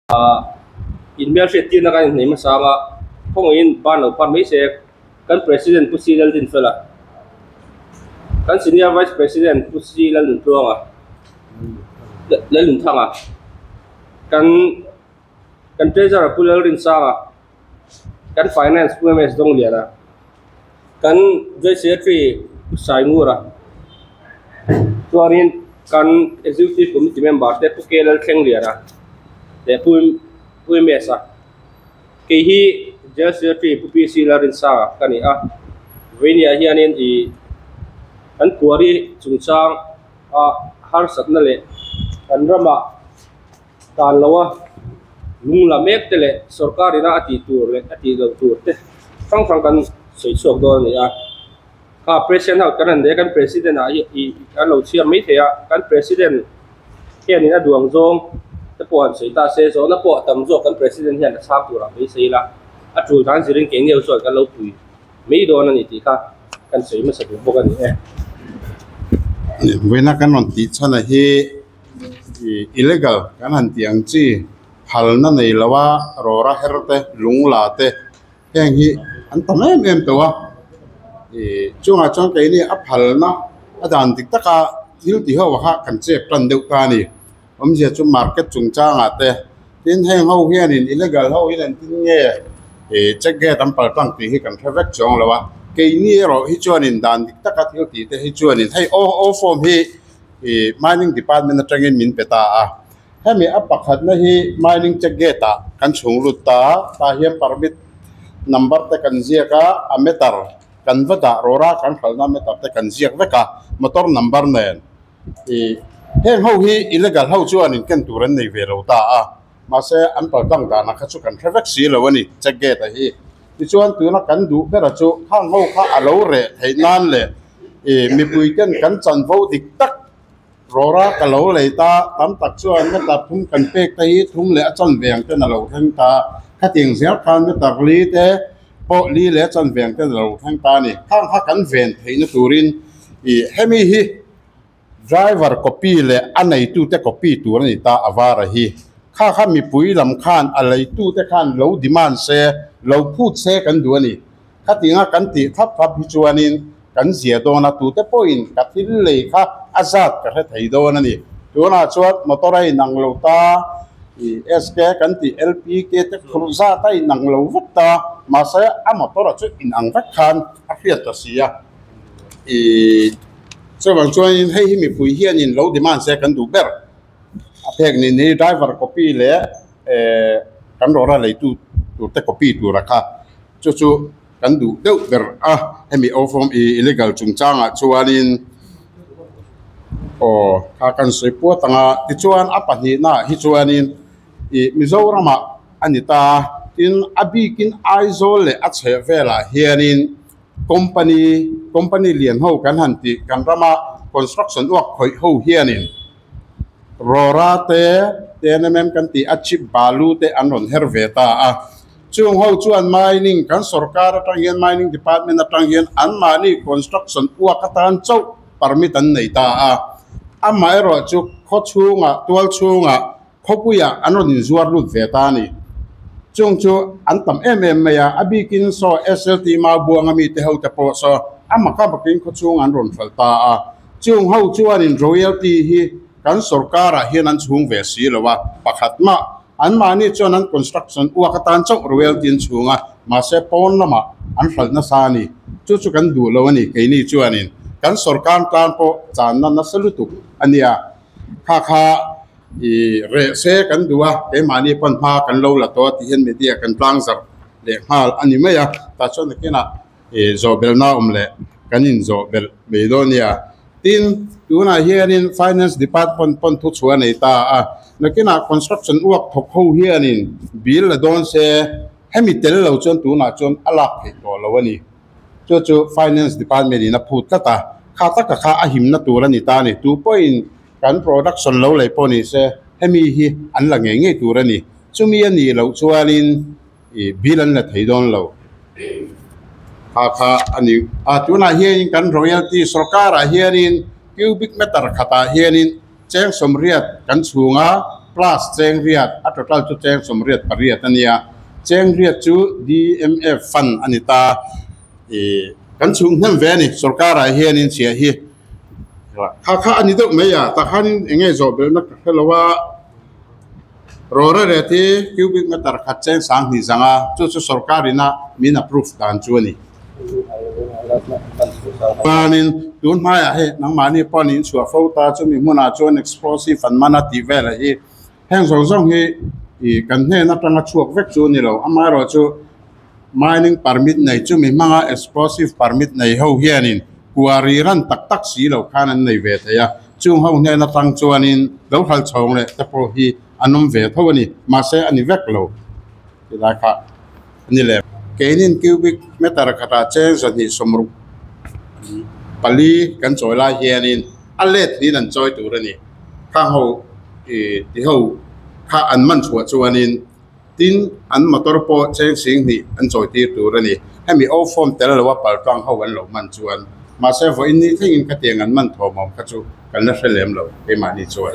in bel she tin na kan nei ma sanga phong in ban lo pan mai se kan president pu si lal din fela kan senior vice president pu si lal din tuanga lal din thanga kan treasurer pu lal din sanga kan finance pu ms dong liara kan joint secretary sai ngura chuanin kan executive committee member te pu ke lal thleng liara te pu mesa ke hi joint secretary pu pc lal din sanga kani a venia hianin I an kuari chungchang har satna le an rama kan lawa lungla mek tele sarkari na ati tur le ati lo tur te phang kan soi sok do ni a ka president ha kan de kan president a I kan lo chiam mai the a kan president hian ni na duang zong te po han sei ta se zo na po tam zo kan president hian na chak tur a mai sei la a tu dan sirin keng neu so kan lo pui mai do na ni ti kha kan sei ma sa bo kan ni Vena kan non ti chana hi illegal kan han tiang chi halna nei lawa rora herte lungla te heng hi an tamem em towa chunga chang ke ni aphalna adan tik taka thil ti ho ha kan che plan deu ka ni je chu market chung changa te tin heng ho hian in illegal ho hian tin nge check ge tam pal tang ti hi kan thevek chong lawa ke ni ro hi chuan in dan dik taka thil ti te hi chuan in hei o form hi mining department atangin min peta a hemi apakhat na hi mining check ge ta kan chung lut ta hiam permit number te kan zia ka ametar kan vada rora kan khalna metar te kan ziak veka motor number nen heng ho hi illegal ho chuan in kan turan nei ve ro ta a ma se an pal dang da na kha chu kan thevek si lo ani check ge ta hi ti chuan tu na kan du bera chu khang ho kha alo re thei nan le mi pui ten kan chan vo dik tak rora ka lo le ta tam tak chuan na ta thum kan pek ta hi thum le a chan veng te na lo thang ta kha ting zel khan me tak li te po li le chan veng te lo thang ta ni khang kha kan ven thei na turin hemi hi driver copy le anei tu te copy tur ni ta awara hi kha mi pui lam khan alai tu te khan lo demand se lo phut se kan du ani kha tinga kan ti thap hi chuanin kan zia do na tu te point ka thil le kha azat ka thei do na ni tu na chuat motorai nang lo ta sk kan ti lp ke te khruza ta nang lo vut ta ma sa a motora chu in ang vak khan a hriat ta sia so bang chuan hei mi pui hian in lo demand se kan du ber a phek ni driver copy le kan rora le tu te copy tu rakha chu kan du deuh ber hemi o form illegal chungchanga chuanin kha kan soi pu tanga ti chuan apani na hi chuanin mizorama anita tin abikin aizol le a che vela hianin company lian ho kan hanti kan rama construction work khoi ho hianin rora te tenemem kan ti achip balu te anon herveta chung ho chuan mining kan sarkar atanghian mining department atanghian an mani construction work atan chau permit an nei ta amma ero chu kho chunga tual chunga khopuya anon in zuar lut veta ni chung chu an tam me ya abikin so slt ma buanga mi te ho te po so amma ka bakin kho chunga an ron falta chung ho chuan in royalty hi kan sarkara hian an chung ve si lowa pakhatma an mani chuan an construction uakatan chau royalty chunga ma se pon lama an hlalna sani chu kan du lo ani keini chuanin kan sarkar plan po channa na salutu ania kha re se kan duwa ke mani pan pha kan lo la to ti hen media kan tlang zar le hal ani maya ta chon kena zo belna umle kanin zo bel bedonia tin tuna hianin finance department pon thu chuan ei ta nakina construction work thok ho hianin bil la don se hemi tel lo chon tuna chon alak he to lawani chu finance department ina phut ta kha ahim na turani ta ni 2 point kan production lo le poni se hemi hi an la nge turani chumi ani lo chuanin bilan la theidon lo kha ani tuna hianin kan royalty sarkara hianin cubic meter khata hianin cheng somriat kan chunga plus cheng riat a total chu cheng som riat pariat ania cheng riat chu DMF fund anita kan chung hem ve ni sarkara hian in chia hi kha ani dok mai ya ta khanin enge zo bel na khelawa rora reti cubic meter khat cheng sang ni zanga chu sarkarina min approve dan chu ani panin tun maya he nang mani panin chua fota chu mi muna chon explosive fan mana ti vela hi heng zong hi kan he na tanga chuak vek chu ni lo amaro chu mining permit nei chu mi manga explosive permit nei ho hianin kuari ran tak si lo khanan nei ve thaya chung ho ne na tang chuanin lo hal chong le ta po hi anom ve thawani ma se ani vek lo ila kha ni le kenin cubic meter khata cheng zan hi somru pali kan choi la hianin alet ni nan choi tu rani kha ho ti ho kha an man chua chuanin tin an motor po cheng sing ni an choi ti tu rani hemi o form tel lo wa pal tang ho an lo man chuan ma se vo in ni thing in ka tiang an man thomom kha chu kan na hrelem lo e ma ni choi